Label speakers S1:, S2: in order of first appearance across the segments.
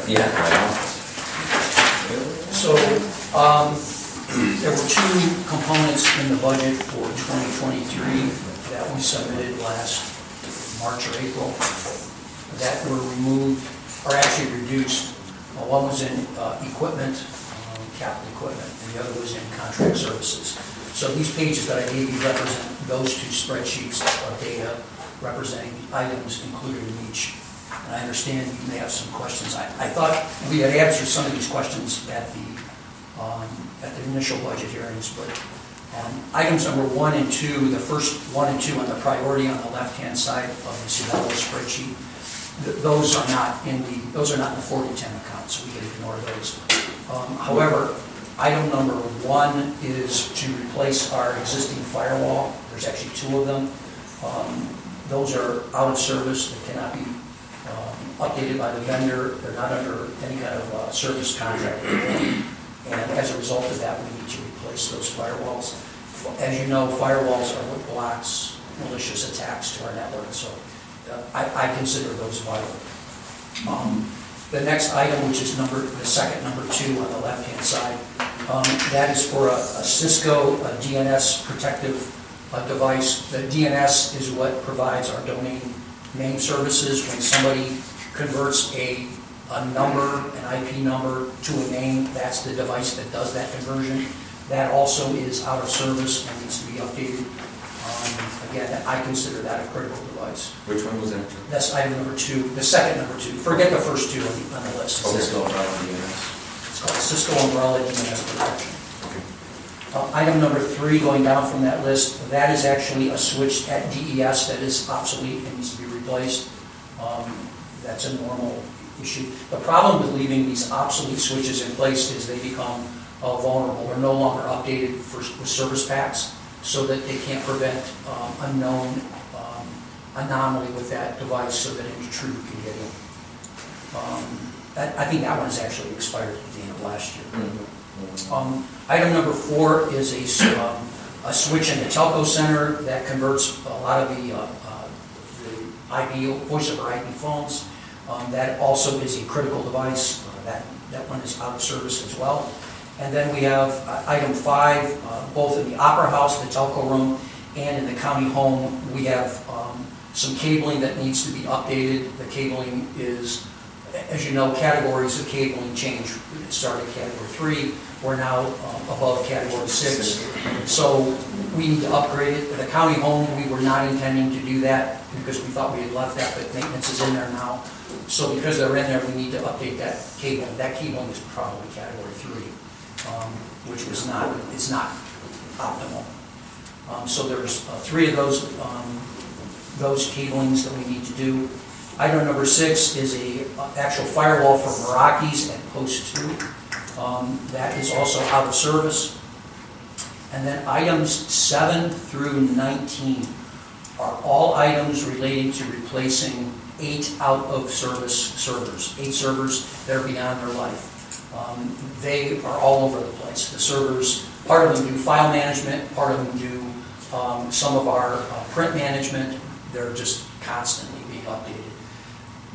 S1: Yeah.
S2: So, there were two components in the budget for 2023 that we submitted last March or April that were removed, or actually reduced. One was in equipment, capital equipment, and the other was in contract services. So these pages that I gave you represent those two spreadsheets of data representing the items included in each. And I understand you may have some questions. I thought we had answered some of these questions at the initial budget hearings, but items number 1 and 2, the first 1 and 2 on the priority on the left-hand side of this yellow spreadsheet, those are not in the 4010 account, so we can ignore those. However, item number 1 is to replace our existing firewall. There's actually 2 of them. Those are out of service. They cannot be updated by the vendor. They're not under any kind of service contract. And as a result of that, we need to replace those firewalls. As you know, firewalls are what blocks malicious attacks to our network, so I consider those vital. The next item, which is the second number 2 on the left-hand side, that is for a Cisco DNS protective device. The DNS is what provides our domain name services. When somebody converts a number, an IP number, to a name, that's the device that does that conversion. That also is out of service and needs to be updated. Again, I consider that a critical device.
S1: Which one was that?
S2: That's item number 2, the second number 2. Forget the first 2 on the list.
S1: Cisco Umbrella DNS.
S2: It's called Cisco Umbrella DNS Protection.
S1: Okay.
S2: Item number 3, going down from that list, that is actually a switch at DES that is obsolete and needs to be replaced. That's a normal issue. The problem with leaving these obsolete switches in place is they become vulnerable. They're no longer updated with service packs, so that they can't prevent unknown anomaly with that device so that an intruder can get in. I think that one has actually expired at the end of last year. Item number 4 is a switch in the telco center that converts a lot of the IP, voice over IP phones. That also is a critical device. That one is out of service as well. And then we have item 5, both in the Opera House, the telco room, and in the county home, we have some cabling that needs to be updated. The cabling is, as you know, categories of cabling change. It started at category 3. We're now above category 6. So we need to upgrade it. The county home, we were not intending to do that because we thought we had left that, but maintenance is in there now. So because they're in there, we need to update that cabling. That cabling is probably category 3. Which is not optimal. So there's 3 of those cablings that we need to do. Item number 6 is a actual firewall for Meraki's at post 2. That is also out of service. And then items 7 through 19 are all items relating to replacing 8 out of service servers. 8 servers that are beyond their life. They are all over the place. The servers, part of them do file management, part of them do some of our print management. They're just constantly being updated.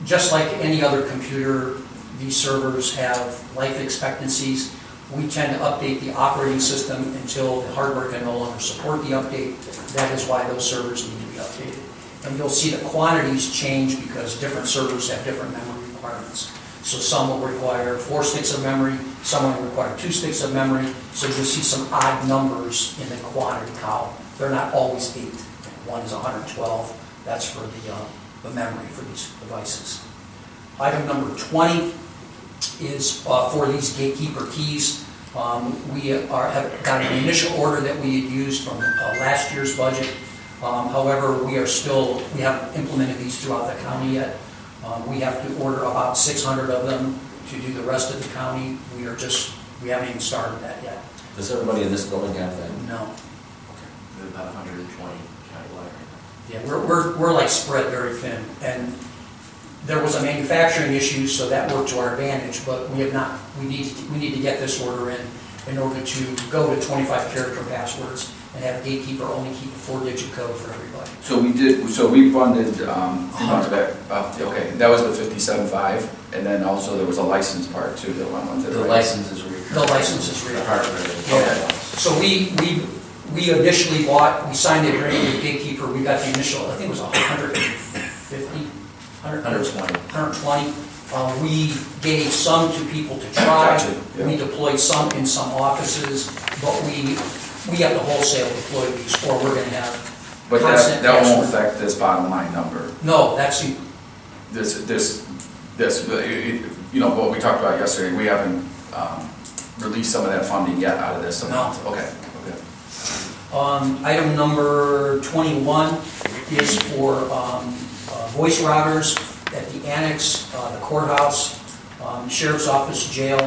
S2: Just like any other computer, these servers have life expectancies. We tend to update the operating system until the hardware can no longer support the update. That is why those servers need to be updated. And you'll see the quantities change because different servers have different memory requirements. So some will require 4 sticks of memory, some will require 2 sticks of memory. So you'll see some odd numbers in the quantity column. They're not always 8. One is 112. That's for the memory for these devices. Item number 20 is for these gatekeeper keys. We have got an initial order that we had used from last year's budget. However, we haven't implemented these throughout the county yet. We have to order about 600 of them to do the rest of the county. We haven't even started that yet.
S1: Does everybody in this building have that?
S2: No.
S1: Okay.
S3: There's about 120 countywide right
S2: Yeah, we're like spread very thin, and there was a manufacturing issue, so that worked to our advantage. But we have not. We need to get this order in order to go to 25 character passwords and have a gatekeeper only keep a 4-digit code for everybody.
S4: So we funded, okay, that was the 57.5, and then also there was a license part too that went with it,
S3: The
S4: right?
S3: license is recurring.
S2: The license is
S3: The
S2: recurring.
S3: hardware is.
S2: Yeah. So we initially bought, we signed the agreement with Gatekeeper, we got the initial, I think it was 150,
S3: 120.
S2: 120. We gave some to people to try.
S4: Gotcha, yeah.
S2: We deployed some in some offices, but we have to wholesale deploy these, or we're going to have
S4: But
S2: constant
S4: that won't
S2: cash.
S4: affect this bottom line number.
S2: No, that's,
S4: You know, what we talked about yesterday, we haven't released some of that funding yet out of this amount.
S2: No.
S4: Okay.
S2: item number 21 is for voice routers at the annex, the courthouse, sheriff's office, jail,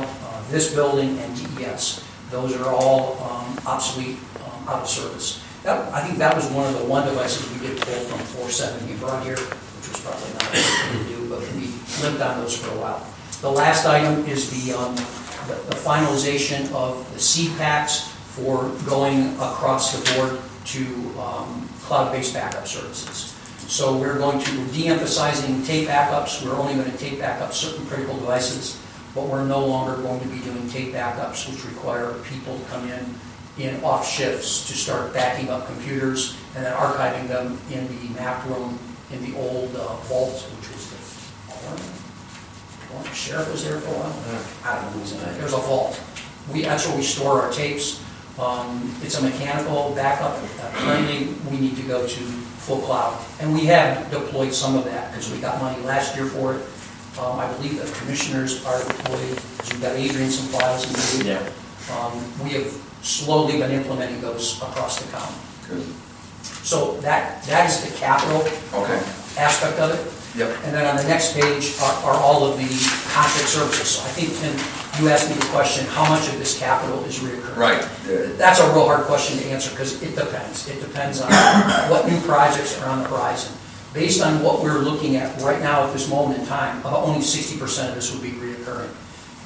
S2: this building, and DES. Those are all obsolete, out of service. I think that was one of the devices we did pull from 470 and brought here, which was probably not a good thing to do, but we lived on those for a while. The last item is the finalization of the seed packs for going across the board to cloud-based backup services. So we're de-emphasizing tape backups. We're only going to tape back up certain critical devices, but we're no longer going to be doing tape backups, which require people to come in off shifts to start backing up computers and then archiving them in the Mac room in the old vault, which was the sheriff was there for a while. I don't know who's in it. There's a vault. That's where we store our tapes. It's a mechanical backup. Currently, we need to go to full cloud. And we have deployed some of that because we got money last year for it. I believe the commissioners are deployed. So we've got Adrian some files in the
S3: Yeah.
S2: We have slowly been implementing those across the county.
S4: Good.
S2: So that is the capital
S4: Okay.
S2: aspect of it.
S4: Yep.
S2: And then on the next page are all of the contract services. So I think, Tim, you asked me the question, how much of this capital is reoccurring?
S4: Right.
S2: That's a real hard question to answer because it depends. It depends on what new projects are on the horizon. Based on what we're looking at right now at this moment in time, about only 60% of this would be reoccurring.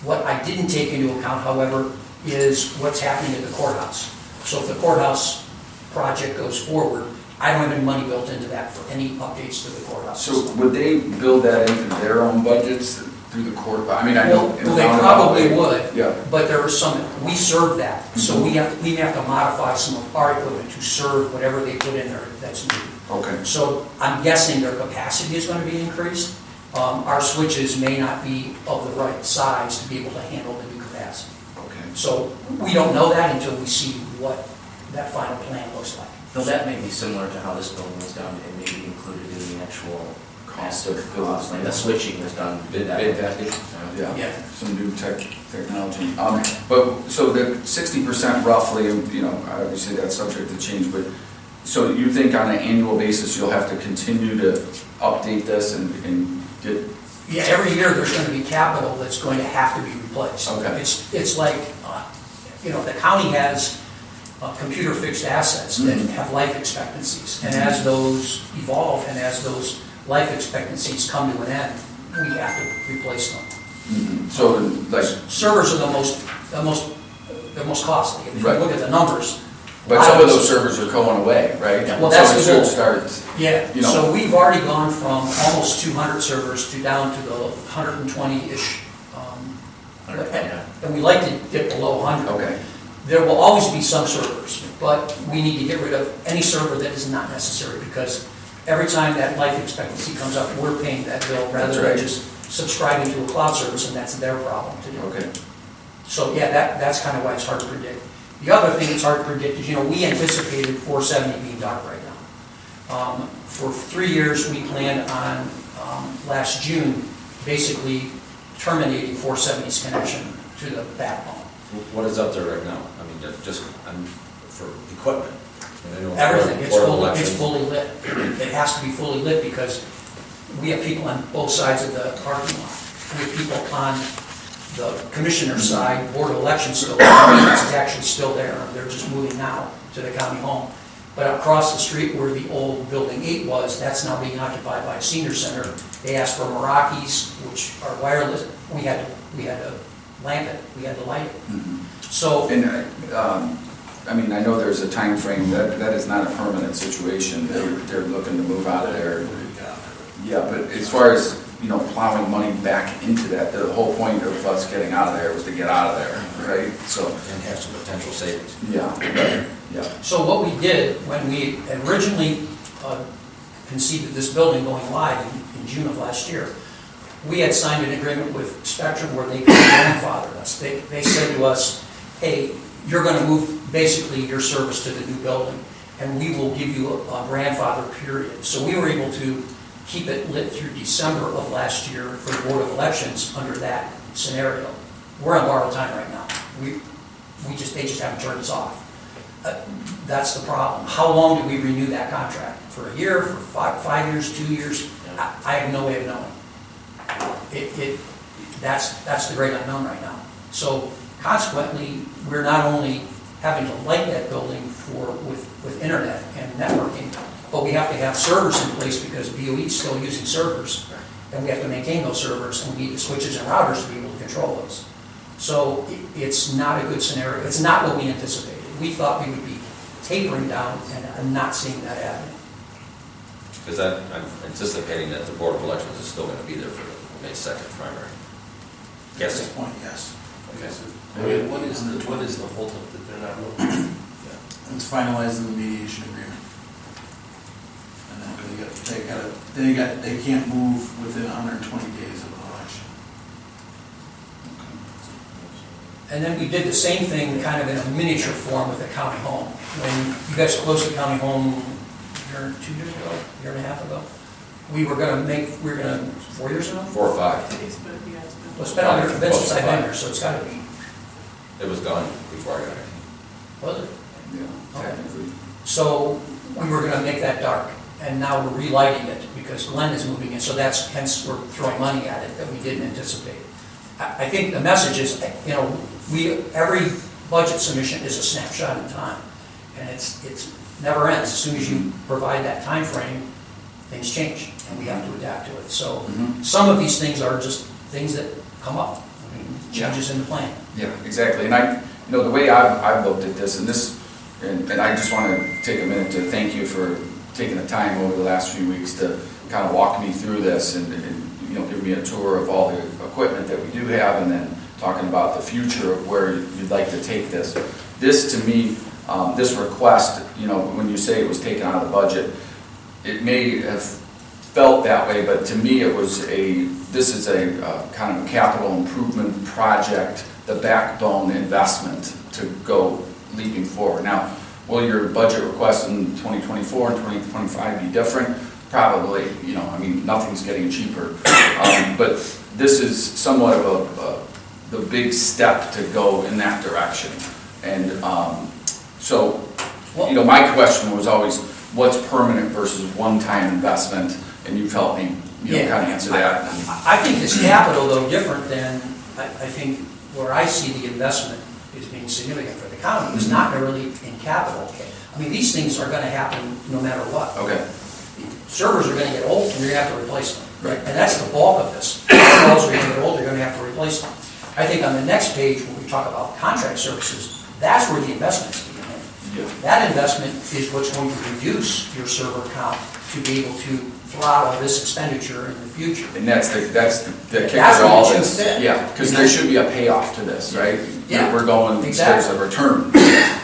S2: What I didn't take into account, however, is what's happening at the courthouse. So if the courthouse project goes forward, I don't have any money built into that for any updates to the courthouse
S4: So
S2: system.
S4: would they build that into their own budgets through the court? I mean, I know.
S2: Well, they probably would,
S4: Yeah.
S2: but there are some, we serve that. So we have to modify some of our equipment to serve whatever they put in there that's new.
S4: Okay.
S2: So I'm guessing their capacity is going to be increased. Our switches may not be of the right size to be able to handle the new capacity.
S4: Okay.
S2: So we don't know that until we see what that final plan looks like.
S3: Though that may be similar to how this building was done and maybe included in the actual cost of cost. Like the switching was done.
S1: Bid package?
S4: Yeah.
S2: Yeah.
S4: Some new technology. But so the 60% roughly, you know, obviously that's subject to change, but so you think on an annual basis you'll have to continue to update this and get.
S2: Yeah, every year there's going to be capital that's going to have to be replaced.
S4: Okay.
S2: It's like, you know, the county has computer fixed assets that have life expectancies. And as those evolve and as those life expectancies come to an end, we have to replace them.
S4: Mm-hmm. So like.
S2: Servers are the most costly. If you
S4: Right.
S2: look at the numbers.
S4: But some of those servers are going away, right?
S2: Well, that's
S4: so
S2: the
S4: it should
S2: goal.
S4: start.
S2: Yeah,
S4: You know.
S2: so we've already gone from almost 200 servers to down to the 120-ish. And we like to get below 100.
S4: Okay.
S2: There will always be some servers, but we need to get rid of any server that is not necessary because every time that life expectancy comes up, we're paying that bill rather than
S4: right.
S2: just subscribing to a cloud service, and that's their problem to do.
S4: Okay.
S2: So yeah, that's kind of why it's hard to predict. The other thing that's hard to predict is, you know, we anticipated 470 being dark right now. For 3 years, we planned on, last June, basically terminating 470's connection to the backbone.
S1: What is up there right now? I mean, just for equipment? I know
S2: Everything,
S1: for
S2: it's fully lit. It has to be fully lit because we have people on both sides of the parking lot. We have people on the commissioner's side, Board of Elections still there. It's actually still there. They're just moving now to the county home. But across the street where the old Building 8 was, that's now being occupied by a senior center. They asked for Meraki's, which are wireless. We had to lamp it. We had to light it.
S4: Mm-hmm.
S2: So
S4: And I mean, I know there's a time frame, that is not a permanent situation. They're looking to move out of there. Yeah, but as far as, you know, plowing money back into that, the whole point of us getting out of there was to get out of there, right? So.
S1: And have some potential savings.
S4: Yeah, yeah.
S2: So what we did, when we originally conceived of this building going live in June of last year, we had signed an agreement with Spectrum where they could grandfather us. They said to us, hey, you're going to move basically your service to the new building, and we will give you a grandfather period. So we were able to keep it lit through December of last year for the Board of Elections under that scenario. We're on borrowed time right now. They just haven't turned us off. That's the problem. How long do we renew that contract? For a year, for 5 years, 2 years? I have no way of knowing. That's the great unknown right now. So consequently, we're not only having to light that building with internet and networking, but we have to have servers in place because BOE is still using servers, and we have to maintain those servers, and we need the switches and routers to be able to control those. So it's not a good scenario. It's not what we anticipated. We thought we would be tapering down, and I'm not seeing that happening.
S1: Because I'm anticipating that the Board of Elections is still going to be there for the May 2nd primary.
S5: At
S1: Guessing.
S5: this point, yes.
S1: Okay.
S6: I mean, what is the holdup that they're not moving?
S5: It's finalizing the mediation agreement. And then they can't move within 120 days of an election.
S2: And then we did the same thing kind of in a miniature form with the county home. When you guys closed the county home 2 years ago, a year and a half ago, we were going to 4 years ago?
S1: 4 or 5.
S2: Well, it's been on there since I've been here, so it's got to be.
S1: It was gone before I got here.
S2: Was it?
S4: Yeah,
S2: Okay.
S4: technically.
S2: So we were going to make that dark, and now we're relighting it because Glenn is moving in, so hence we're throwing money at it that we didn't anticipate. I think the message is, you know, every budget submission is a snapshot in time, and it's never ends. As soon as you provide that time frame, things change, and we have to adapt to it. So some of these things are just things that come up. I mean, changes in the plan.
S4: Yeah, exactly. And the way I've looked at this, and I just want to take a minute to thank you for taking the time over the last few weeks to kind of walk me through this and give me a tour of all the equipment that we do have, and then talking about the future of where you'd like to take this. This, to me, this request, when you say it was taken out of the budget, it may have felt that way, but to me this is a kind of a capital improvement project, the backbone investment to go leaping forward. Now, will your budget requests in 2024 and 2025 be different? Probably, nothing's getting cheaper. But this is somewhat of the big step to go in that direction. And my question was always, what's permanent versus one-time investment? And you've helped me, kind of answer that.
S2: I think this capital, though, different than, I think, where I see the investment is being significant for the county is not really in capital. I mean, these things are going to happen no matter what.
S4: Okay.
S2: Servers are going to get old, and you're going to have to replace them.
S4: Right.
S2: And that's the bulk of this. Walls are going to get old, you're going to have to replace them. I think on the next page, when we talk about contract services, that's where the investment is being made.
S4: Yeah.
S2: That investment is what's going to reduce your server count to be able to throttle this expenditure in the future.
S4: And that's the kicker
S2: That's
S4: to all
S2: what you
S4: this.
S2: said.
S4: Yeah, because there should be a payoff to this, right?
S2: Yeah.
S4: We're going,
S2: Exactly.
S4: there's a return.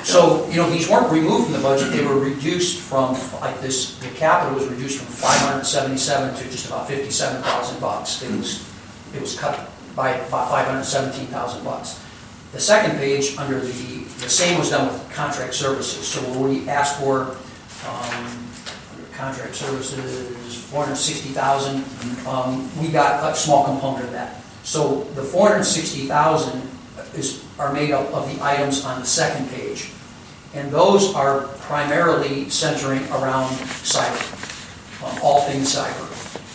S2: So, these weren't removed from the budget, they were reduced from, the capital was reduced from 577 to just about 57,000 bucks. It was cut by about 517,000 bucks. The second page, under the same was done with contract services. So where we asked for contract services, 460,000, we got a small component of that. So the 460,000 are made up of the items on the second page. And those are primarily centering around cyber, all things cyber.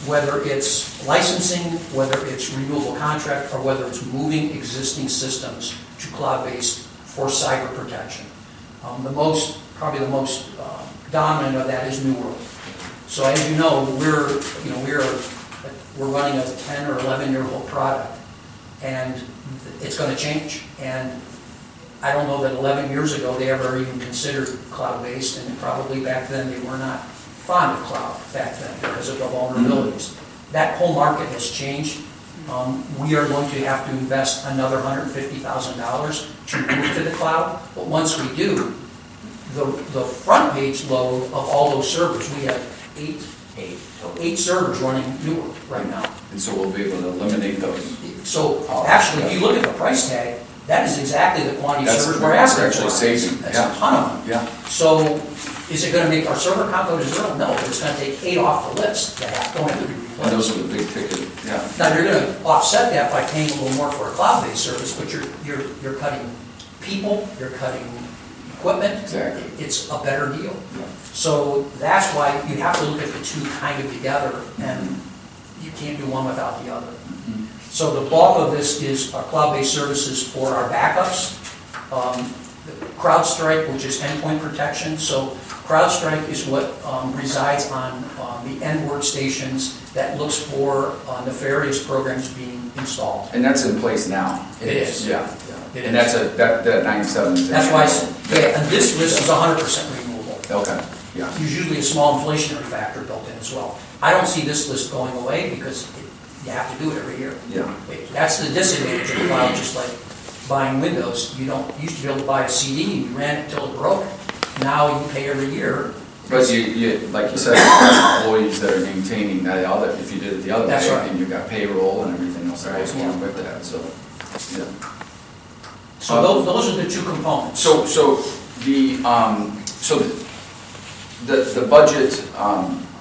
S2: Whether it's licensing, whether it's renewable contract, or whether it's moving existing systems to cloud-based for cyber protection. Probably the most dominant of that is New World. So as you know, we're running a 10 or 11-year-old product, and it's going to change. And I don't know that 11 years ago they ever even considered cloud-based, and probably back then they were not fond of cloud back then because of the vulnerabilities. That whole market has changed. We are going to have to invest another $150,000 to move to the cloud, but once we do, the front page load of all those servers, we have eight servers running Newark right now.
S4: And so we'll be able to eliminate those.
S2: So actually, if you look at the price tag, that is exactly the quantity of servers we're asking for.
S4: Actually saving.
S2: That's a ton of them.
S4: Yeah.
S2: So is it going to make our server count go to zero? No, it's going to take 8 off the list that don't have to be
S4: And those
S2: replaced.
S4: are the big ticket, yeah.
S2: Now, you're going to offset that by paying a little more for a cloud-based service, but you're cutting people, you're cutting equipment.
S4: Exactly.
S2: It's a better deal.
S4: Yeah.
S2: So that's why you have to look at the two kind of together, and you can't do one without the other. So the bulk of this is our cloud-based services for our backups. CrowdStrike, which is endpoint protection. So CrowdStrike is what resides on the end workstations that looks for nefarious programs being installed.
S4: And that's in place now.
S2: It is.
S4: Yeah.
S2: It
S4: And
S2: is.
S4: that 97 is.
S2: That's why I said, yeah, and this list is 100% removable.
S4: Okay, yeah.
S2: There's usually a small inflationary factor built in as well. I don't see this list going away because you have to do it every year.
S4: Yeah.
S2: That's the disadvantage of the cloud, just like buying Windows. You used to be able to buy a CD, you ran it until it broke. Now you pay every year.
S4: But you, like you said, employees that are maintaining that other, if you did it the other
S2: That's
S4: way,
S2: right.
S4: and you've got payroll and everything else that goes
S2: Right,
S4: along with that, so, yeah.
S2: So those are the two components.
S4: So the budget,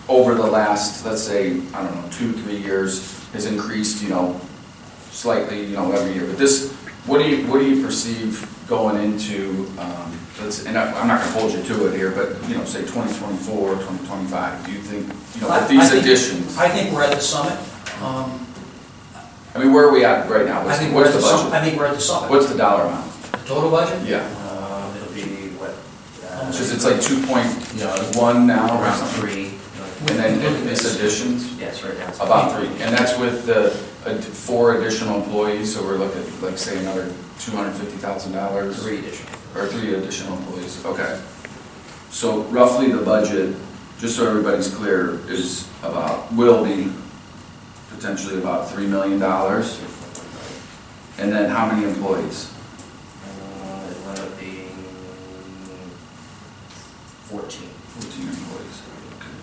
S4: over the last, let's say, I don't know, 2-3 years has increased, slightly, every year. But this, what do you perceive going into, and I'm not gonna hold you to it here, but, say 2024, 2025, do you think, with these additions?
S2: I think we're at the summit.
S4: I mean, where are we at right now?
S2: I think we're
S4: What's
S2: at
S4: the
S2: the summit.
S4: budget?
S2: I think we're at the summit.
S4: What's the dollar amount?
S2: Total budget?
S4: Yeah,
S3: It'll be what?
S4: because it's like 2.1 now or
S3: Around
S4: something.
S3: 3.
S4: And then this additions?
S3: Yes, right now. it's
S4: About 3, and that's with the 4 additional employees, so we're looking at, like, say, another $250,000?
S3: 3 additional.
S4: Or 3 additional employees, okay. So roughly the budget, just so everybody's clear, is will be potentially about $3 million. And then how many employees?
S3: It wound up being 14.
S4: 14 employees, okay.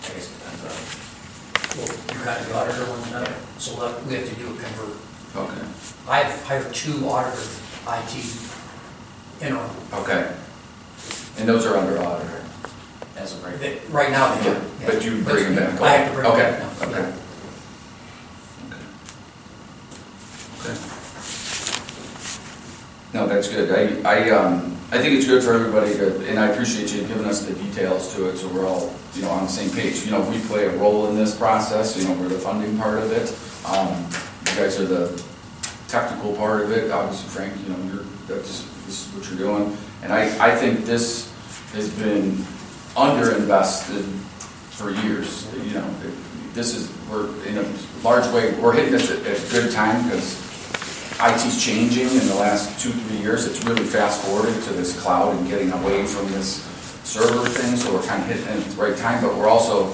S3: I guess it depends on.
S2: Well, you got the auditor one, so we have to do a convert.
S4: Okay,
S2: I've hired 2 auditor IT interim.
S4: okay. And those are under auditor?
S3: As of right.
S2: Right now, they
S4: Yeah,
S2: are.
S4: but you bring them back?
S2: I have to bring them
S4: Okay,
S2: back now.
S4: okay.
S2: Yeah.
S4: Okay. No, that's good. I think it's good for everybody to, and I appreciate you giving us the details to it, so we're all, on the same page. We play a role in this process, we're the funding part of it. You guys are the technical part of it. Obviously, Frank, this is what you're doing. And I think this has been underinvested for years. We're in a large way, we're hitting this at a good time because IT's changing in the last 2-3 years. It's really fast forwarded to this cloud and getting away from this server thing, so we're kind of hitting it at the right time, but we're also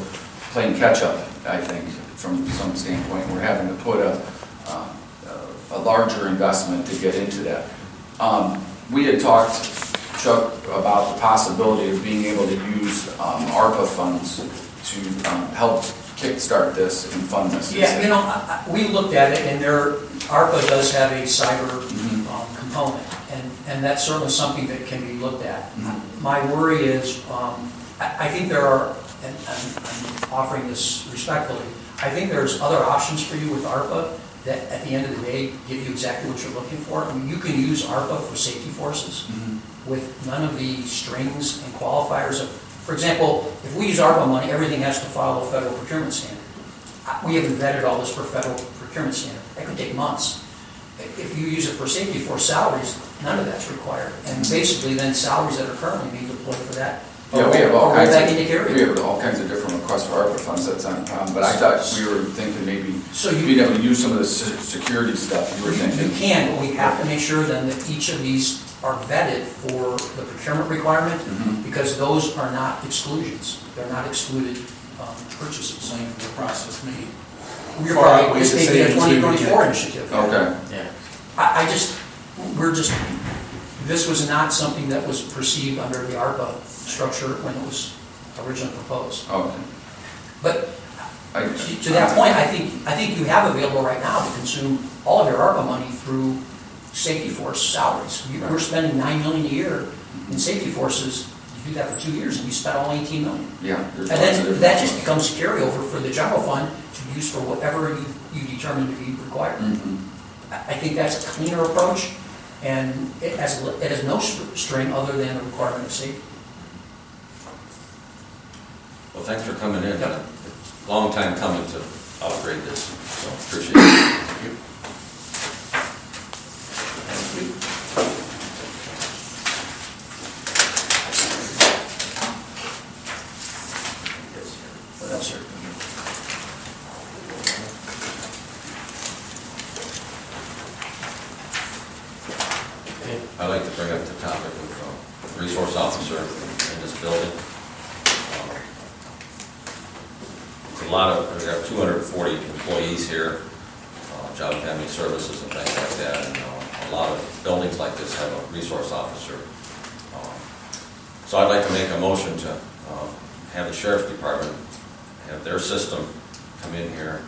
S4: playing catch up, I think, from some standpoint. We're having to put a larger investment to get into that. We had talked, Chuck, about the possibility of being able to use ARPA funds to help kickstart this and fund this.
S2: Yeah, we looked at it, and ARPA does have a cyber component, and that's certainly something that can be looked at. My worry is, I think there are, and I'm offering this respectfully, I think there's other options for you with ARPA that at the end of the day give you exactly what you're looking for. I mean, you can use ARPA for safety forces with none of the strings and qualifiers of, for example, if we use ARPA money, everything has to follow a federal procurement standard. We haven't vetted all this for federal procurement standard. That could take months. If you use it for safety force salaries, none of that's required. And basically then salaries that are currently being deployed for that.
S4: Yeah, we have all kinds of different requests for ARPA funds, that's not a problem, but I thought we were thinking maybe being able to use some of the security stuff you were thinking.
S2: You can, but we have to make sure then that each of these are vetted for the procurement requirement,
S4: Mhm.
S2: because those are not exclusions. They're not excluded purchases.
S5: Saying the process may.
S2: We're
S5: Far
S2: probably,
S5: outweighs
S2: this
S5: the
S2: may be a
S5: savings we would
S2: 2024
S5: get.
S2: initiative.
S4: Okay,
S3: Yeah.
S2: I just, this was not something that was perceived under the ARPA structure when it was originally proposed.
S4: okay.
S2: But
S4: I-
S2: to that point, I think you have available right now to consume all of your ARPA money through safety force salaries. We're spending $9 million a year in safety forces. You do that for 2 years, and you spent all 18 million.
S4: Yeah. there's
S2: And
S4: lots of
S2: then
S4: different
S2: that just
S4: ones.
S2: becomes carryover for the general fund to use for whatever you determine to be required.
S4: Mhm.
S2: I think that's a cleaner approach, and it has no string other than the requirement of safety.
S1: Well, thanks for coming in.
S2: Yep.
S1: Long time coming to upgrade this, so appreciate it.
S2: What else, sir?
S1: I'd like to bring up the topic of resource officer in this building. It's a lot of, we have 240 employees here, job and family services and things like that, and a lot of buildings like this have a resource officer. So I'd like to make a motion to have the sheriff's department have their system come in here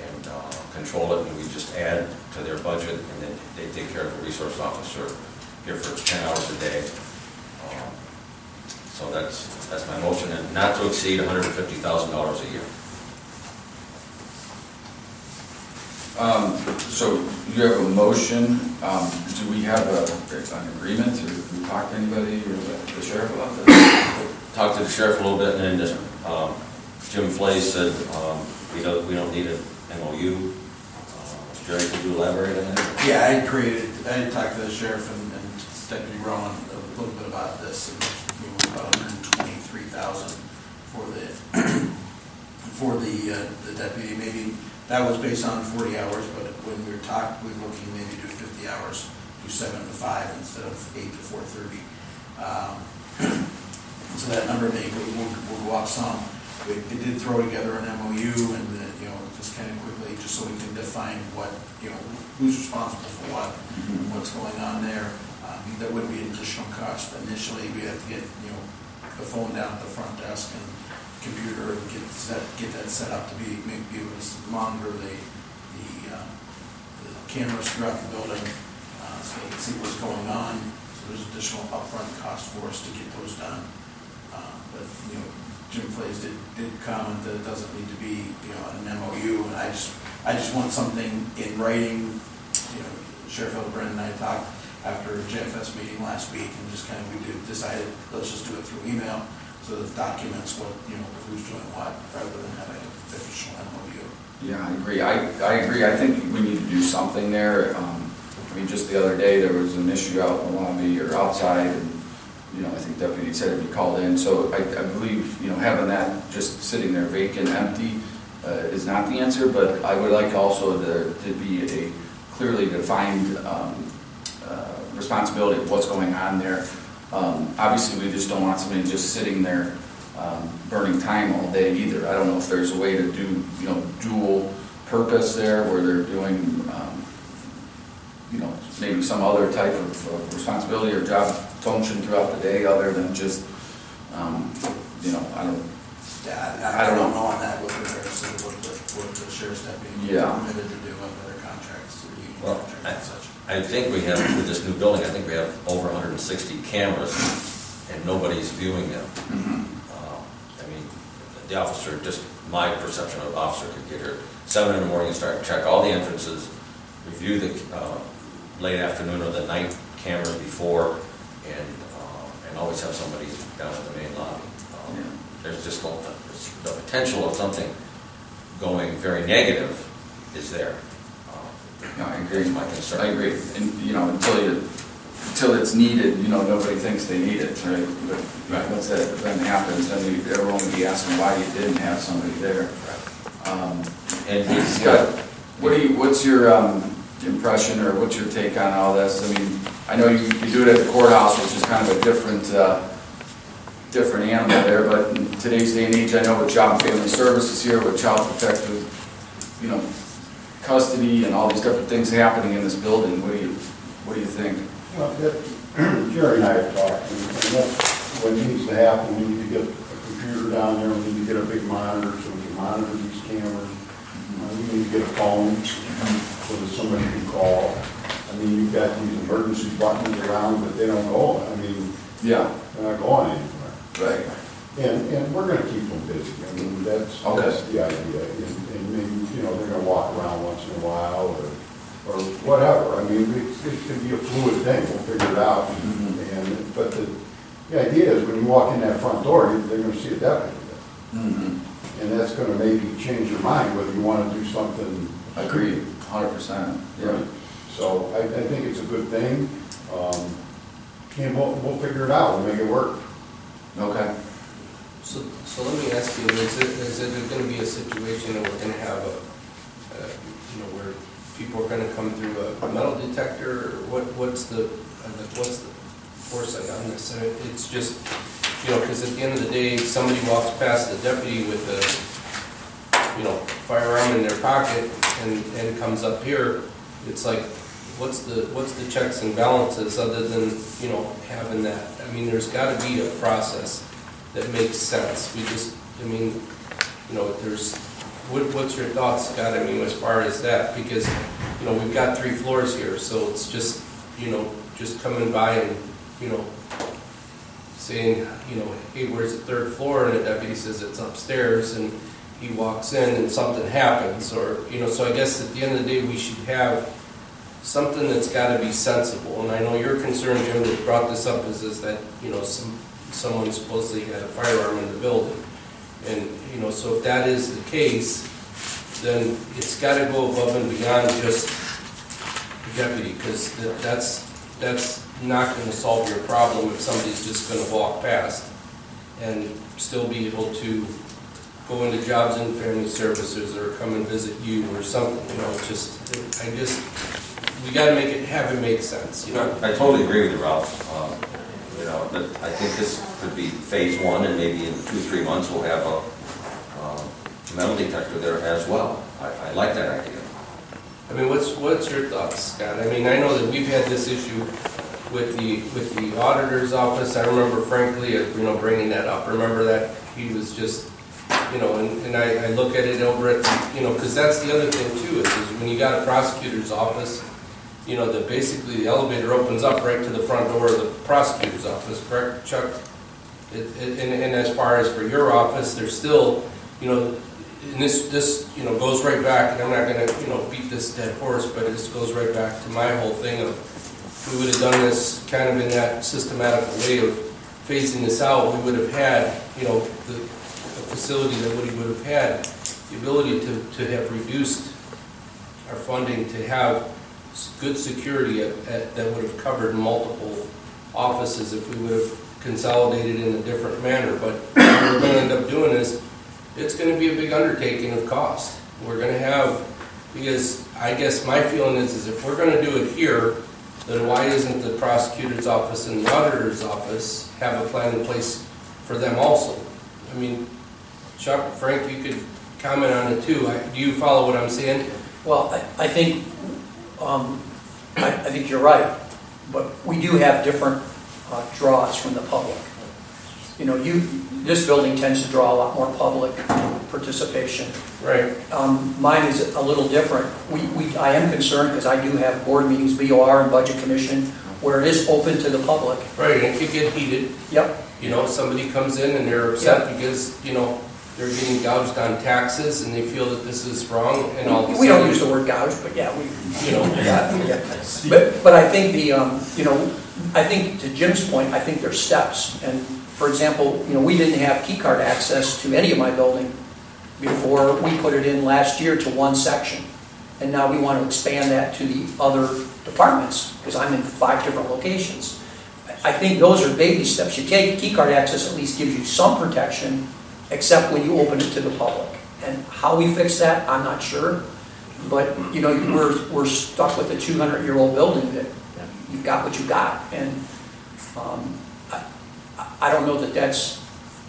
S1: and control it, and we just add to their budget, and then they take care of the resource officer here for 10 hours a day. So that's my motion, and not to exceed $150,000 a year.
S4: So you have a motion, do we have an agreement, or we talk to anybody, or the sheriff about this?
S1: Talked to the sheriff a little bit, and then Jim Flay said we don't need an MOU. Jerry, could you elaborate on that?
S5: Yeah, I had talked to the sheriff and Deputy Rowan a little bit about this, and we were about 123,000 for the deputy. Maybe that was based on 40 hours, but when we were looking maybe do 50 hours, do 7 to 5 instead of 8 to 4:30. So that number will go up some. We did throw together an MOU, and just kind of quickly, just so we can define what, who's responsible for what, and what's going on there. That would be an additional cost. Initially, we had to get the phone down at the front desk and computer and get that set up to be able to monitor the cameras throughout the building, so they can see what's going on. So there's additional upfront cost for us to get those done. But Jim Flays did comment that it doesn't need to be an MOU, and I just want something in writing. Sheriff Hildebrand and I talked after a JFS meeting last week, and just kind of decided let's just do it through email, so that it documents what who's doing what, rather than having an official MOU.
S4: Yeah, I agree. I agree. I think we need to do something there. Just the other day, there was an issue out in the lobby or outside, and I think Deputy said it'd be called in. So I believe, having that just sitting there vacant, empty, is not the answer, but I would like also to be a clearly defined responsibility of what's going on there. Obviously, we just don't want somebody just sitting there burning time all day either. I don't know if there's a way to do, dual purpose there, where they're doing, maybe some other type of responsibility or job function throughout the day, other than just, I don't.
S5: Yeah, I don't know on that with regards to what the sheriff's deputy
S4: Yeah.
S5: permitted to do under their contracts, or union
S1: Well,
S5: contracts and such.
S1: I think we have, with this new building, I think we have over 160 cameras, and nobody's viewing them. The officer, just my perception of officer could get here 7 in the morning and start check all the entrances, review the late afternoon or the night camera before, and always have somebody down at the main lobby. There's just the potential of something going very negative is there.
S4: No, I agree.
S1: That's my concern.
S4: I agree. And, until it's needed, nobody thinks they need it, right? But once that then happens, then everyone will be asking why you didn't have somebody there.
S1: And
S4: Scott, what's your impression, or what's your take on all this? I mean, I know you do it at the courthouse, which is kind of a different animal there, but in today's day and age, I know with Job and Family Services here, with Child Protective, you know, custody and all these different things happening in this building, what do you think?
S7: Well, Jerry and I have talked, and that's what needs to happen. We need to get a computer down there, we need to get a big monitor so we can monitor these cameras. We need to get a phone so that somebody can call. I mean, you've got these emergency buttons around, but they don't go. I mean,
S4: Yeah.
S7: they're not going anywhere.
S4: Right.
S7: And we're going to keep them busy. I mean, that's the idea. And maybe, you know, they're going to walk around once in a while or whatever. I mean, it can be a fluid thing. We'll figure it out. But the idea is when you walk in that front door, they're going to see a deputy. And that's going to maybe change your mind whether you want to do something.
S4: Agreed, 100%. Yeah.
S7: Right. So I think it's a good thing. And we'll figure it out. We'll make it work.
S4: Okay.
S6: So let me ask you, is it going to be a situation that we're going to have where people are going to come through a metal detector, or what's the foresight on this? And it's just, because at the end of the day, somebody walks past the deputy with a, firearm in their pocket and comes up here, it's like, what's the checks and balances other than, having that? I mean, there's got to be a process that makes sense. What's your thoughts, Scott? I mean, as far as that, because, we've got 3 floors here, so it's just, just coming by and, saying, hey, where's the 3rd floor? And the deputy says it's upstairs, and he walks in and something happens, or, so I guess at the end of the day, we should have something that's got to be sensible. And I know your concern, Jim, that brought this up is that, someone supposedly had a firearm in the building. And, so if that is the case, then it's got to go above and beyond just the deputy, because that's not going to solve your problem if somebody's just going to walk past and still be able to go into Jobs and Family Services or come and visit you or something. We got to have it make sense.
S1: I totally agree with you, Ralph. But I think this could be phase 1, and maybe in 2-3 months we'll have a metal detector there as well. I like that idea.
S6: I mean, what's your thoughts, Scott? I mean, I know that we've had this issue with the auditor's office. I remember, frankly, bringing that up. Remember that he was just, and I look at it over at, because that's the other thing too, is when you got a prosecutor's office, basically the elevator opens up right to the front door of the prosecutor's office, correct, Chuck? And as far as for your office, there's still, and this goes right back, and I'm not going to beat this dead horse, but it just goes right back to my whole thing of, we would have done this kind of in that systematic way of phasing this out, we would have had, the facility that would have had the ability to have reduced our funding to have good security that would have covered multiple offices if we would have consolidated in a different manner. But what we're going to end up doing is it's going to be a big undertaking of cost. We're going to have, because I guess my feeling is if we're going to do it here, then why isn't the prosecutor's office and the auditor's office have a plan in place for them also? I mean, Chuck, Frank, you could comment on it too. Do you follow what I'm saying?
S2: Well, I think you're right, but we do have different draws from the public. This building tends to draw a lot more public participation.
S6: Right.
S2: Mine is a little different. I am concerned because I do have board meetings, BOR and Budget Commission, where it is open to the public.
S6: Right, and it could get heated. Yep. Somebody comes in and they're upset because, they're getting gouged on taxes and they feel that this is wrong, and all of a sudden,
S2: we don't use the word gouge, but yeah, But I think I think to Jim's point, I think there's steps. And for example, we didn't have key card access to any of my building before we put it in last year to one section, and now we want to expand that to the other departments because I'm in 5 different locations. I think those are baby steps. You take key card access, at least gives you some protection, except when you open it to the public. And how we fix that, I'm not sure. But, you know, we're stuck with a 200-year-old building that you've got what you got. And I don't know that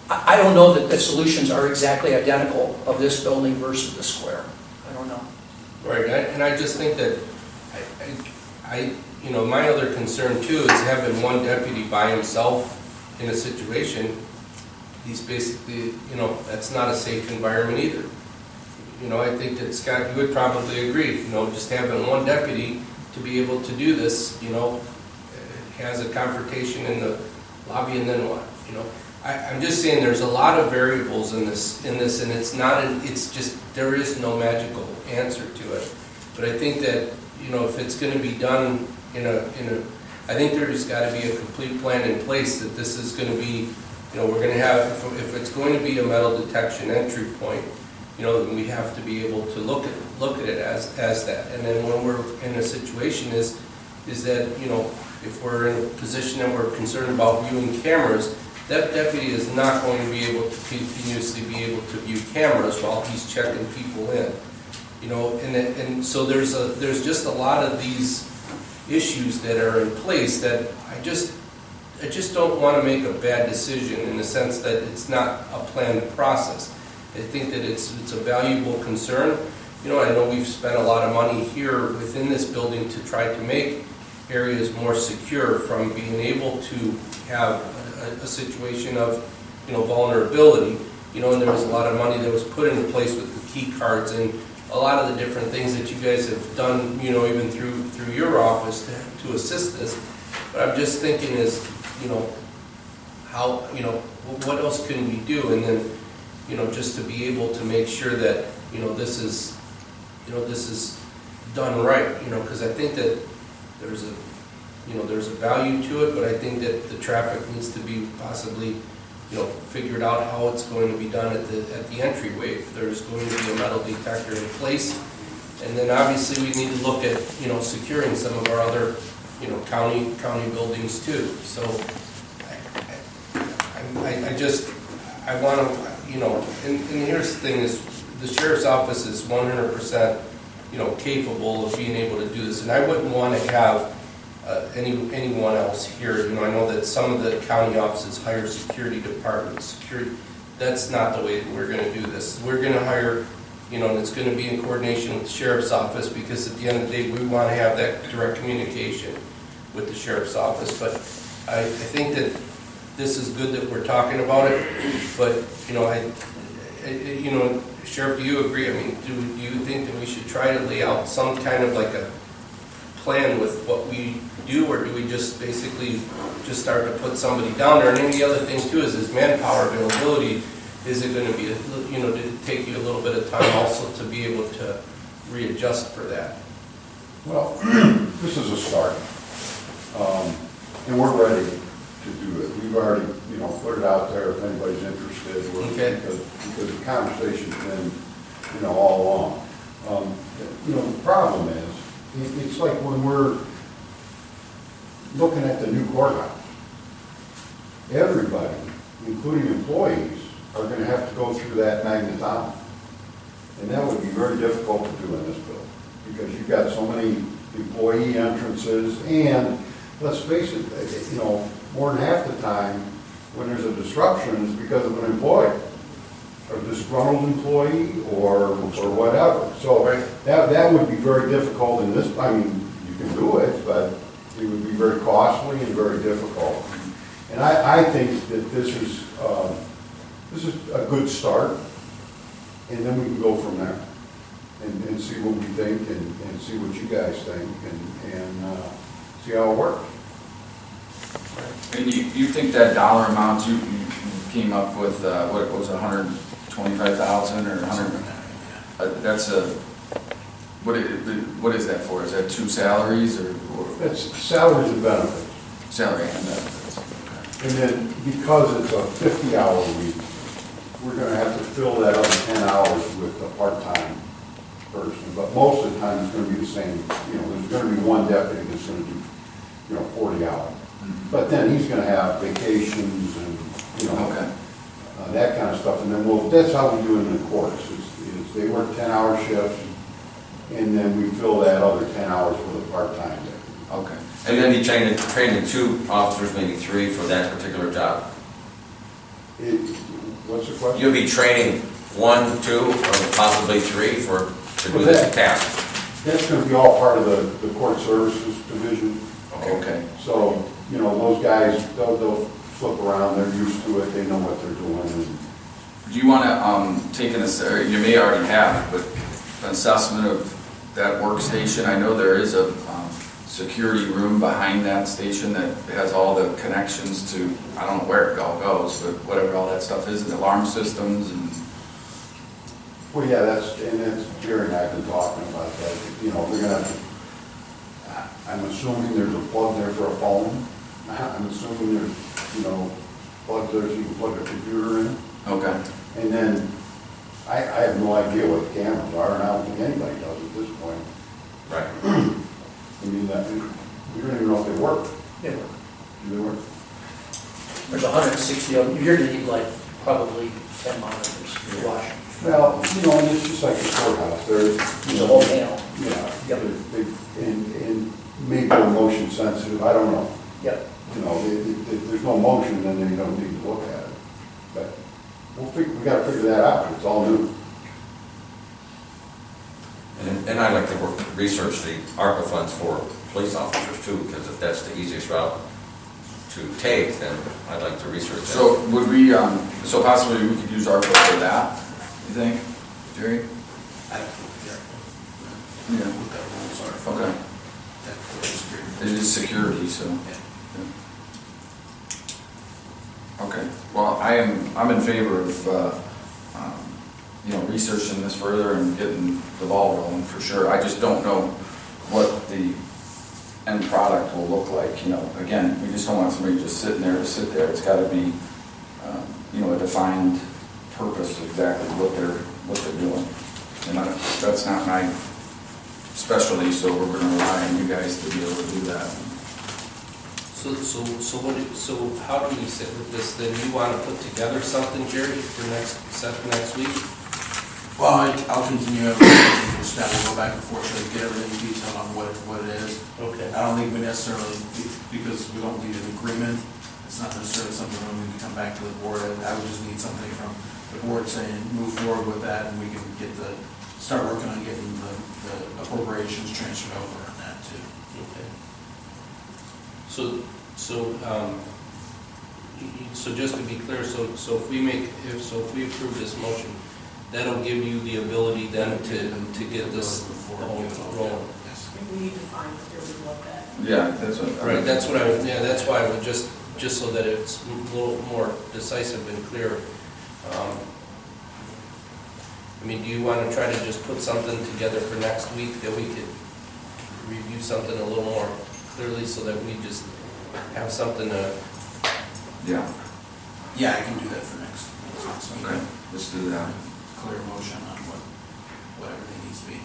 S2: I don't know that the solutions are exactly identical of this building versus the square. I don't know.
S6: Right, and I just think that, you know, my other concern too is having one deputy by himself in a situation. He's basically, you know, that's not a safe environment either. You know, I think that Scott, you would probably agree, you know, just having one deputy to be able to do this, you know, has a confrontation in the lobby and then what, you know? I'm just saying there's a lot of variables in this, and it's not, it's just, there is no magical answer to it. But I think that, you know, if it's gonna be done I think there's gotta be a complete plan in place that this is gonna be, you know, we're gonna have, if it's going to be a metal detection entry point, you know, then we have to be able to look at it as that. And then when we're in a situation is that, you know, if we're in a position that we're concerned about viewing cameras, that deputy is not going to be able to continuously be able to view cameras while he's checking people in. You know, and so there's just a lot of these issues that are in place that I just don't want to make a bad decision in the sense that it's not a planned process. I think that it's a valuable concern. You know, I know we've spent a lot of money here within this building to try to make areas more secure from being able to have a situation of, you know, vulnerability. You know, and there was a lot of money that was put into place with the key cards and a lot of the different things that you guys have done, you know, even through your office to assist this. But I'm just thinking is, you know, how, you know, what else can we do? And then, you know, just to be able to make sure that, you know, this is done right, you know, because I think that there's a value to it, but I think that the traffic needs to be possibly, you know, figured out how it's going to be done at the entryway. If there's going to be a metal detector in place, and then obviously we need to look at, you know, securing some of our other, you know, county buildings too. So I want to, you know, and here's the thing is the sheriff's office is 100%, you know, capable of being able to do this, and I wouldn't want to have anyone else here. You know, I know that some of the county offices hire security departments. That's not the way that we're going to do this. We're going to hire, you know, and it's going to be in coordination with the sheriff's office, because at the end of the day, we want to have that direct communication with the sheriff's office. But I think that this is good that we're talking about it. But, you know, you know, Sheriff, do you agree? I mean, do you think that we should try to lay out some kind of like a plan with what we do, or do we just basically just start to put somebody down there? And then the other thing too is manpower availability. Is it going to be, you know, did it take you a little bit of time also to be able to readjust for that?
S7: Well, this is a start, and we're ready to do it. We've already, you know, put it out there if anybody's interested.
S6: Okay.
S7: Because the conversation's been, you know, all along. You know, the problem is, it's like when we're looking at the new courthouse, everybody, including employees, are going to have to go through that magnetometer. And that would be very difficult to do in this building, because you've got so many employee entrances, and let's face it, you know, more than half the time when there's a disruption is because of an employee, or a disgruntled employee, or whatever. So that would be very difficult in this. I mean, you can do it, but it would be very costly and very difficult. And I think that this is a good start, and then we can go from there and see what we think and see what you guys think and see how it works.
S4: And you think that dollar amount you came up with, what was it, 125,000 or 100? That's a, what is that for? Is that 2 salaries or?
S7: That's salaries and benefits.
S4: Salary and benefits.
S7: Okay. And then because it's a 50-hour week, we're going to have to fill that other 10 hours with a part-time person. But most of the time it's going to be the same. You know, there's going to be one deputy that's going to do, you know, 40 hours. But then he's going to have vacations and, you know, that kind of stuff. And then that's how we do it in the courts. Is they work 10-hour shifts. and then we fill that other 10 hours with a part-time.
S4: Okay.
S1: And then be training 2 officers, maybe 3 for that particular job.
S7: What's the question?
S1: You'll be training 1, 2, or possibly 3 to do this task.
S7: That's going to be all part of the court services division.
S4: Okay.
S7: So, you know, those guys, they'll flip around, they're used to it, they know what they're doing. And
S4: Do you want to take or you may already have, but an assessment of that workstation? I know there is a security room behind that station that has all the connections to, I don't know where it all goes, but whatever all that stuff is, and alarm systems and...
S7: well, yeah, that's Jerry and I have been talking about that. You know, we're going to, I'm assuming there's a plug there for a phone. I'm assuming there's, you know, plugs there so you can plug a computer in.
S4: Okay.
S7: And then, I have no idea what the cameras are, and I don't think anybody does at this point.
S1: Right.
S7: I mean, we don't even know if they work.
S2: They work.
S7: Do they work?
S2: There's 160 of them. You're going to need like probably 10 monitors to watch.
S7: Well, you know, and it's just like the courthouse. There's
S2: a whole panel.
S7: Yeah.
S2: Yep.
S7: And maybe they're motion sensitive, I don't know.
S2: Yep.
S7: You know, if there's no motion, then they don't need to look at it. But we got to figure that out. It's all new.
S1: And I'd like to research the ARPA funds for police officers too, because if that's the easiest route to take, then I'd like to research that.
S4: So would we, so possibly we could use ARPA for that, you think, Jerry? Yeah. Okay. It is security, so. Okay. Well, I'm in favor of, you know, researching this further and getting the ball rolling for sure. I just don't know what the end product will look like. You know, again, we just don't want somebody just sitting there to sit there. It's got to be, you know, a defined purpose of exactly what they're doing. And that's not my specialty, so we're going to rely on you guys to be able to do that.
S6: So how do we sit with this? Then you want to put together something, Jerry, for next week?
S5: Well, I'll continue everything with staff, we'll go back and forth, so get everything detailed on what it is.
S6: Okay.
S5: I don't think we necessarily, because we don't need an agreement, it's not necessarily something we need to come back to the board. I would just need something from the board saying, move forward with that, and we can start working on getting the appropriations transferred over on that too.
S6: Okay. So just to be clear, so if we approve this motion, that'll give you the ability then to get this rolling.
S5: Yes.
S8: We need to find what they're going to look at.
S4: Yeah, that's what.
S6: Right, that's why I would just so that it's a little more decisive and clear. I mean, do you want to try to just put something together for next week that we could review something a little more clearly so that we just have something to...
S4: Yeah.
S5: Yeah, I can do that for next week.
S4: Okay, let's do that.
S5: Clear motion on what everything needs to be.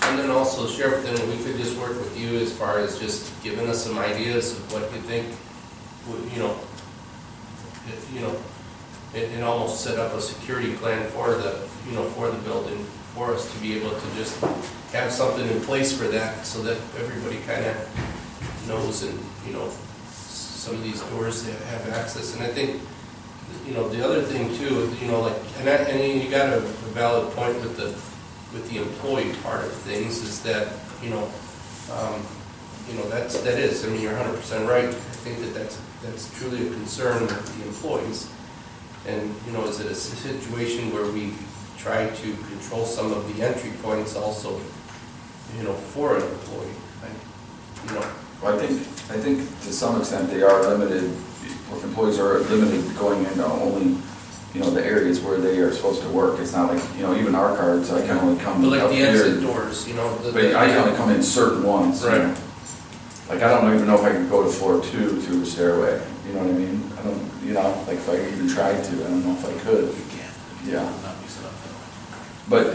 S6: And then also, Sheriff, then we could just work with you as far as just giving us some ideas of what you think, and almost set up a security plan for the building for us to be able to just have something in place for that, so that everybody kind of knows, and some of these doors have access. And I think the other thing too, and you got a valid point with the employee part of things, is that that is, I mean, you're 100% right. I think that's truly a concern with the employees. And is it a situation where we try to control some of the entry points also, for an employee?
S4: Well, I think to some extent they are limited. Employees are limited going into only, the areas where they are supposed to work. It's not like, even our cards, I can only come
S6: but like
S4: up
S6: the
S4: here.
S6: exit doors,
S4: But I can only come in certain ones.
S6: Right.
S4: Like, I don't even know if I could go to floor 2 through the stairway. You know what I mean? I don't, like if I even tried to, I don't know if I could.
S5: You can.
S4: Yeah.
S5: Not be set up that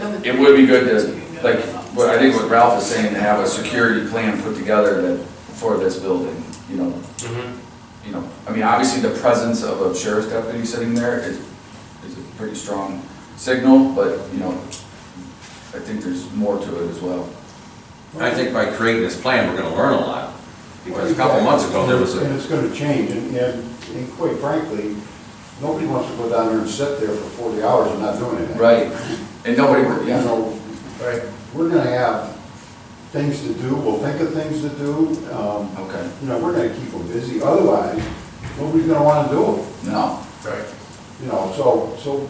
S5: way.
S4: But it would be good to, like, I think what Ralph is saying, to have a security plan put together for this building,
S6: Mm-hmm.
S4: I mean, obviously the presence of a sheriff's deputy sitting there is a pretty strong signal, but, I think there's more to it as well.
S1: I think by creating this plan, we're gonna learn a lot. Because a couple months ago, there was
S7: And
S1: a,
S7: it's gonna change, and quite frankly, nobody wants to go down there and sit there for 40 hours and not doing anything.
S4: Right, and nobody,
S7: You
S4: yeah,
S7: know,
S6: Right.
S7: we're gonna have things to do, we'll think of things to do,
S4: okay,
S7: you know, we're gonna keep them busy, otherwise, nobody's gonna wanna do them.
S4: no,
S6: Right.
S7: You know, so,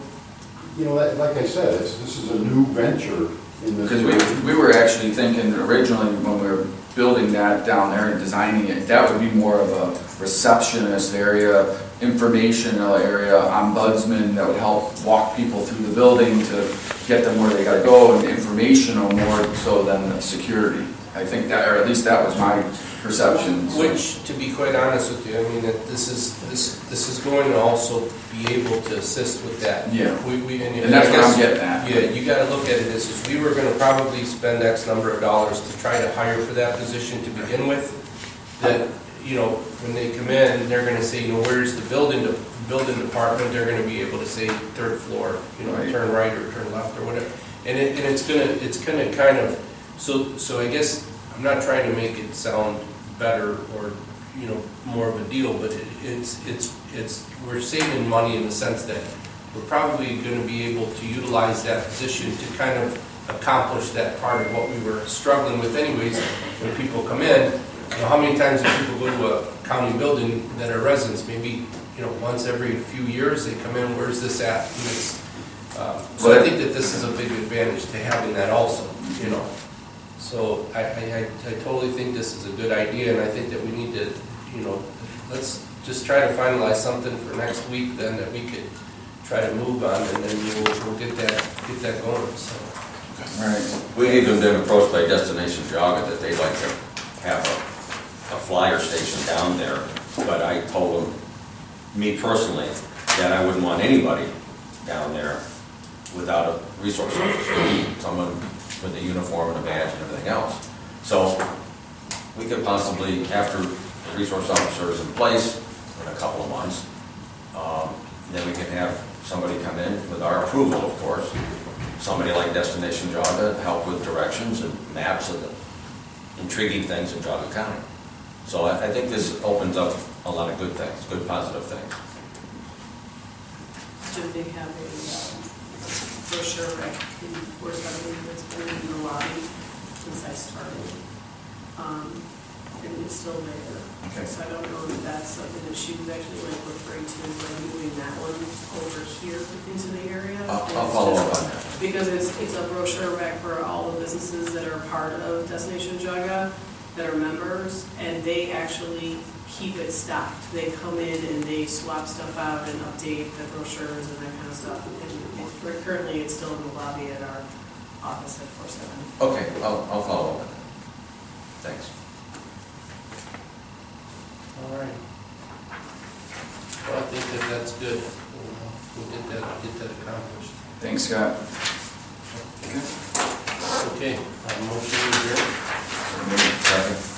S7: you know, like I said, this is a new venture in this.
S4: because we were actually thinking originally when we were building that down there and designing it, that would be more of a receptionist area, informational area, ombudsman that would help walk people through the building to get them where they gotta go, and informational more so than the security. I think that, or at least that was my perception. so.
S6: Which, to be quite honest with you, I mean, that this is going to also be able to assist with that.
S4: Yeah.
S6: And
S4: that's
S6: I
S4: what I'm
S6: guess-
S4: getting at.
S6: Yeah, you gotta look at it as, we were gonna probably spend X number of dollars to try to hire for that position to begin with. That, you know, when they come in, they're gonna say, you know, where's the building department, they're gonna be able to say third floor, you know,
S4: Right.
S6: turn right or turn left or whatever. And it's gonna kind of, so I guess, I'm not trying to make it sound better or, you know, more of a deal, but we're saving money in the sense that we're probably gonna be able to utilize that position to kind of accomplish that part of what we were struggling with anyways, when people come in. You know, how many times do people go to a county building that are residents? Maybe, you know, once every few years, they come in, where's this at? And it's, so I think that this is a big advantage to having that also, you know. So I totally think this is a good idea, and I think that we need to, you know, let's just try to finalize something for next week then that we could try to move on, and then we'll get that going, so.
S4: All right,
S1: we even been approached by Destination Jogga that they'd like to have a flyer station down there, but I told them, me personally, that I wouldn't want anybody down there without a resource officer, someone with a uniform and a badge and everything else. So we could possibly, after the resource officer is in place in a couple of months, then we can have somebody come in with our approval, of course, somebody like Destination Jogga, help with directions and maps of the intriguing things in Jogga County. So I think this opens up a lot of good things, good positive things.
S8: Do they have a brochure rec in Forest Avenue that's been in the lobby since I started? And it's still there.
S4: Okay.
S8: So I don't know if that's something that she was actually like referring to, like moving that one over here into the area.
S1: I'll follow up on that.
S8: Because it's a brochure rec for all the businesses that are part of Destination Jogga, that are members, and they actually keep it stocked. They come in and they swap stuff out and update the brochures and that kind of stuff. And currently, it's still in the lobby at our office at 470.
S1: Okay, I'll follow up on that. Thanks.
S6: All right. Well, I think that's good. We'll get that accomplished.
S4: thanks, Scott.
S6: Okay, motion to adjourn.
S1: Second.